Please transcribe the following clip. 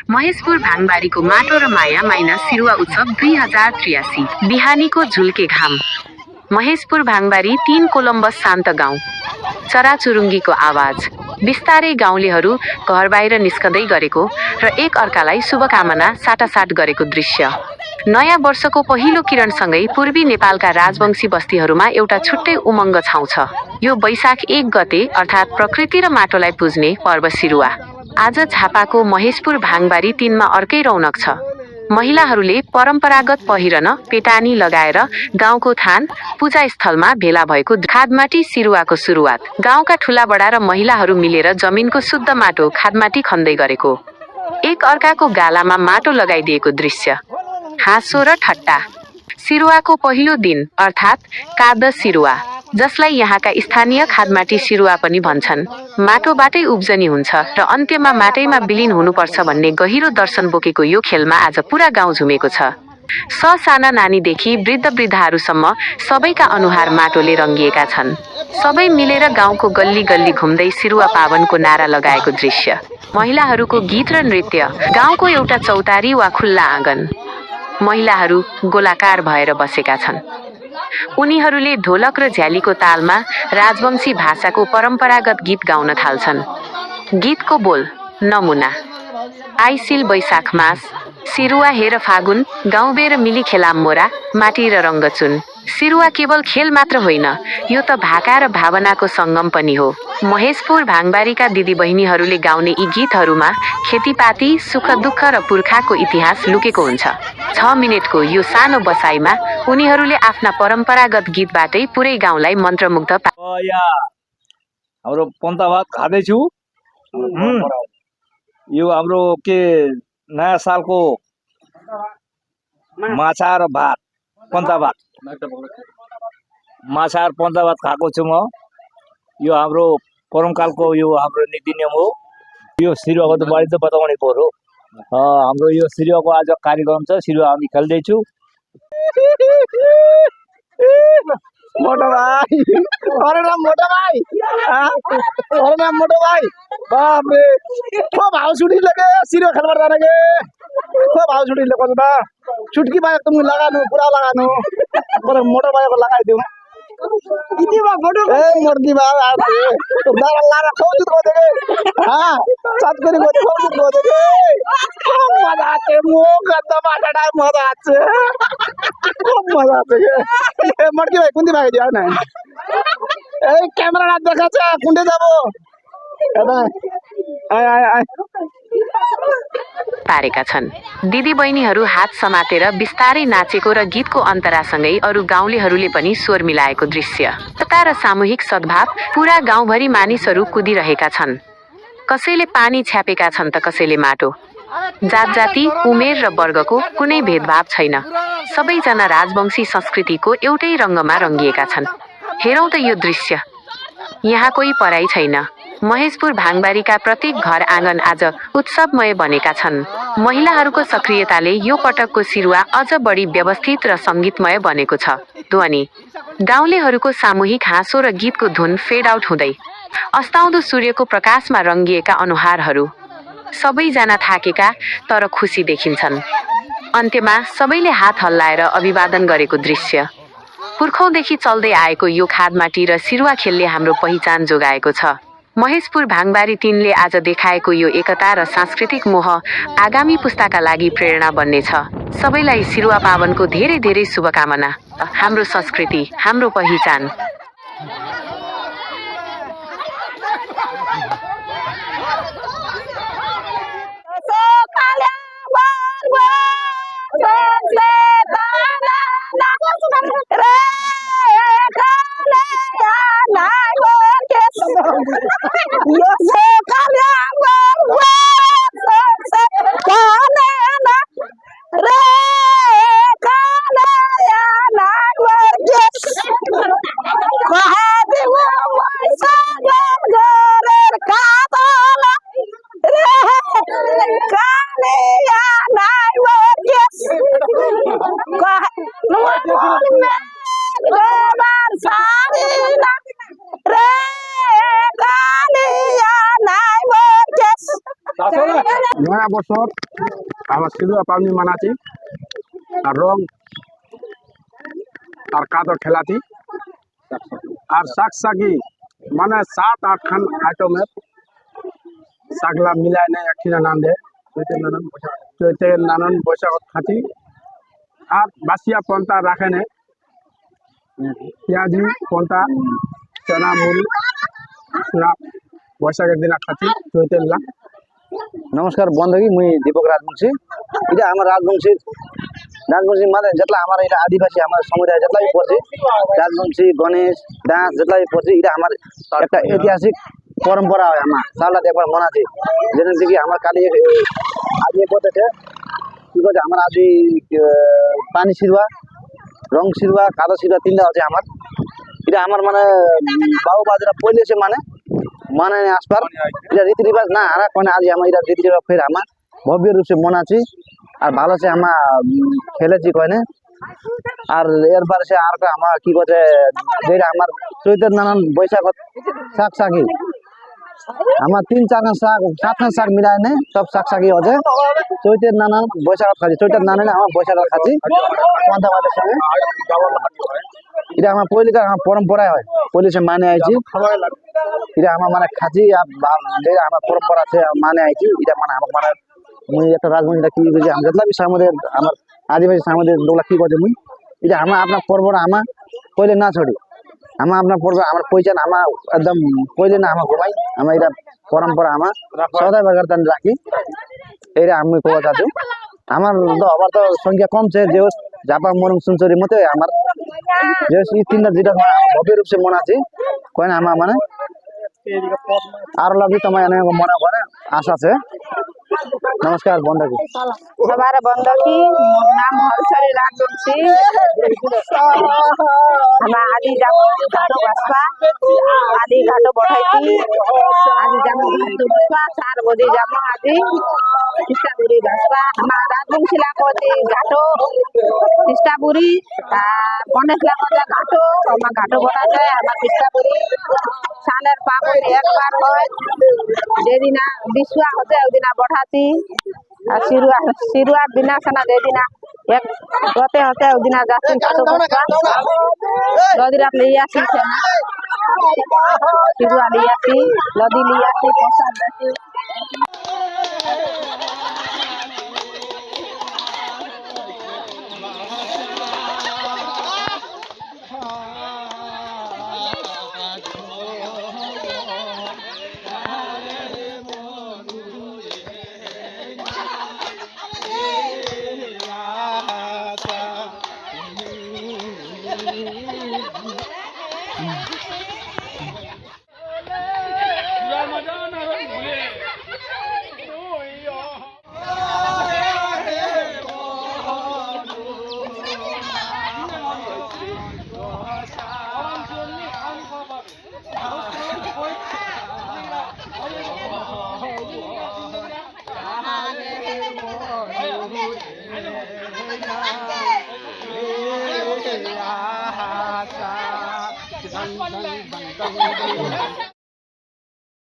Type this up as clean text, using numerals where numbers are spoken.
महेशपुर भाङबारीको माटो र माया माइनस सिरुवा उत्सव 2083 बिहानीको झुल्के घाम। महेशपुर भाङबारी 3 कोलम्बस शान्त गाउँ। चराचुरुङ्गीको आवाज, बिस्तारै गाउँलेहरू घर बाहिर निस्कँदै गरेको र एक अर्कालाई शुभकामना साटासाट गरेको दृश्य। नयाँ वर्षको पहिलो किरणसँगै पूर्वी नेपालका राजवंशी बस्तीहरूमा एउटा छुट्टै उमङ्ग छाउँछ। यो वैशाख 1 गते अर्थात् प्रकृति र माटोलाई पुज्ने पर्व सिरुवा। आज झापाको महेशपुर भाङबारी 3 मा अर्कै रौनक छ। महिलाहरूले परम्परागत पहिरन पेटानी लगाएर गाउँको थान पूजा स्थलमा भेला भएको खादमाटी सिरुवाको सुरुवात। गाउँका ठुलाबडा र महिलाहरू मिलेर जमिनको शुद्ध माटो खादमाटी खन्दै गरेको, एक अर्काको गालामा माटो लगाइदिएको दृश्य। हाँसो र ठट्टा। सिरुवाको पहिलो दिन अर्थात् काद सिरुवा, जसलाई यहाँका स्थानीय खादमाटी सिरुवा पनि भन्छन्, माटोबाटै उब्जनी हुन्छ र अन्त्यमा माटैमा विलिन हुनुपर्छ भन्ने गहिरो दर्शन बोकेको यो खेलमा आज पुरा गाउँ झुमेको छ। साना नानीदेखि वृद्ध वृद्धाहरूसम्म सबैका अनुहार माटोले रङ्गिएका छन्। सबै मिलेर गाउँको गल्ली गल्ली घुम्दै सिरुवा पावनको नारा लगाएको दृश्य। महिलाहरूको गीत र नृत्य। गाउँको एउटा चौतारी वा खुल्ला आँगन। महिलाहरू गोलाकार भएर बसेका छन्। उनीहरूले ढोलक र झ्यालीको तालमा राजवंशी भाषाको परम्परागत गीत गाउन थाल्छन्। गीतको बोल, नमुना। आइसिल वैशाख मास, सिरुवा हेर फागुन, गाउँ बेर मिली खेलाम मोरा, माटी र रङ्गचुन। सिरुवा केवल खेल मात्र होइन, यो त भाका र भावनाको सङ्गम पनि हो। महेशपुर भाङबारीका दिदीबहिनीहरूले गाउने यी गीतहरूमा खेतीपाती, सुख दुःख र पुर्खाको इतिहास लुकेको हुन्छ। 6 मिनेटको यो सानो बसाइमा उनीहरूले आफ्ना परम्परागत गीतबाटै पुरै गाउँलाई मन्त्रमुग्ध हाम्रो पन्ता भात खाँदैछु। यो हाम्रो के नयाँ सालको माछा र भात, पन्ता भात, माछा र पन्ता भात खाएको छु म। यो हाम्रो परमकालको यो हाम्रो नीति नियम हो। यो सिरुवाको त बढी त बताउने पर्यो। हाम्रो यो सिरुवाको आज कार्यक्रम छ। सिरुवा हामी खेल्दैछु। मोटो भाइ, अरे नाम मोटो भाइ, अरे नाम मोटो भाइ, बाप रे खो भाव छुटी लगे सिरुवा खेलबार जाने के खो भाव छुटी लगे ना छुटकी भाइ तुम लगानु पुरा लगानु पर मोटो भाइ को लगाइदिउ इति बा फोटो ए मोर्दी बा दारा लारा खौजु को देखे हां सात करी को खौजु को देखे मजा आते मो गद्दा बाटा डाय मजा आते खूब मजा आते ए मर्दी भाइ कुन्दी भाइ दिया ना ए क्यामेरा ना देखाछ कुन्डे जाबो आय आय आय पारेका छन्। दिदीबहिनीहरू हात समातेर बिस्तारै नाचेको र गीतको अन्तरासँगै अरू गाउँलेहरूले पनि स्वर मिलाएको दृश्य। एकता र सामूहिक सद्भाव। पुरा गाउँभरि मानिसहरू कुदिरहेका छन्। कसैले पानी छ्यापेका छन् त कसैले माटो। जात जाति, उमेर र वर्गको कुनै भेदभाव छैन। सबैजना राजवंशी संस्कृतिको एउटै रङ्गमा रङ्गिएका छन्। हेरौँ त यो दृश्य। यहाँ कोही पराई छैन। महेशपुर भाङबारीका प्रत्येक घर आँगन आज उत्सवमय बनेका छन्। महिलाहरूको सक्रियताले यो पटकको सिरुवा अझ बढी व्यवस्थित र सङ्गीतमय बनेको छ। ध्वनि, गाउँलेहरूको सामूहिक हाँसो र गीतको धुन फेड आउट हुँदै। अस्ताउँदो सूर्यको प्रकाशमा रङ्गिएका अनुहारहरू। सबैजना थाकेका तर खुसी देखिन्छन्। अन्त्यमा सबैले हात हल्लाएर अभिवादन गरेको दृश्य। पुर्खौँदेखि चल्दै आएको यो खादमाटी र सिरुवा खेलले हाम्रो पहिचान जोगाएको छ। महेशपुर भाङबारी 3 ले आज देखाएको यो एकता र सांस्कृतिक मोह आगामी पुस्ताका लागि प्रेरणा बन्नेछ। सबैलाई सिरुवा पावनको धेरै धेरै शुभकामना। हाम्रो संस्कृति, हाम्रो पहिचान। नयाँ वर्ष আমার সিলুয়া পাবনি মানাছি আর রং আর কাদর খেলাছি আর শাক শাকি মানে 7-8 খান আইটেমের শাকলা মিলাই নেয় একঠিনা নাম দেয় চৈতের নানান বৈশাখ খাতি আর বাসিয়া পন্তা রাখে নে পেঁয়াজি পন্তা চনা মুড়ি সুরা বৈশাখের দিন খাতি চৈতের লা। नमस्कार बंधुगी मुई दीपक राजवंशी इटा हमार राजवंशी माने जतला हमार इटा आदिवासी हमार समुदाय जतला भी पर्छ राजवंशी गणेश दास जतला भी पर्छ इटा हमार একটা ऐतिहासिक परंपरा हो हमार सालला एकबार मनाछि जेने कि हमार काली आदि पते छे कि कहे हमार आदि पानी सिरवा रंग सिरवा कालो सिरवा तीनटा আছে हमार इटा हमार माने बाबु बाजुरा पहिले से माने आसपार এটা রীতি রিবাজ না আর কোন আজ আমরা এটা রীতি রিবাজ ফের আমরা ভব্য রূপে মনাছি আর ভালো সে আমরা খেলেছি কয়নে আর এরপর সে আর আমরা কি করে যেটা আমার চৈতের নানান বৈশাখ শাক শাকি আমার 3-4 শাক 7 শাক মিলাই নে সব শাক শাকি আছে চৈতের নানান বৈশাখ খাচ্ছি চৈতের নানান আমার বৈশাখ খাচ্ছি কোনটা বাদের সঙ্গে এটা আমার পৈলিকার আমার পরম্পরায় হয় পুলিশে মানে আইছি এটা আমার মানে খাচ্ছি আর আমার পরম্পরা আছে মানে আইছি এটা মানে আমার মানে মুই একটা রাজবংশীটা কি বুঝি আমি যেতলা বিষয় আমাদের আমার আদিবাসী আমাদের দোলা কি করছে মুই এটা আমার আপনার পরম্পরা আমার পहिले না ছড়ি আমার আপনার পরম্পরা আমার পয়চান আমার একদম পहिले না আমার ঘুমাই আমার এটা পরম্পরা আমার সদাই বাগার তান রাখি এটা আমি কোয়া চাচ্ছি আমার তো আবার তো সংখ্যা কমছে যে জাপা মরম সুনচুরি মতে আমার যে এই তিনটা যেটা ভব্য রূপে মনাছি কয় না আমার মানে আর লাগি তোমায় মনে করে আশা আছে। नमस्कार बंधुकी हमारे बंधुकी नाम हरसरी राजवंशी हम आदि जामो घाटो बसपा आदि घाटो बढ़ाई आदि जामो घाटो बसपा 4 बजे जामो आदि तिस्तापुरी बसपा हमारा राजवंशी लाकोती घाटो तिस्तापुरी गणेश लाकोता घाटो हम घाटो बढ़ा जाए हमारा तिस्तापुरी सालेर पापड़ एक बार হয় যেদিনা বিশুয়া হতে ওদিনা बढ़ाती सिरुआ बिना सना दे दिना एक होते होते उदिना जाती घाटो बसपा लदी रात लिया सी से सिरुआ लिया सी लदी लिया सी प्रसाद देती Bang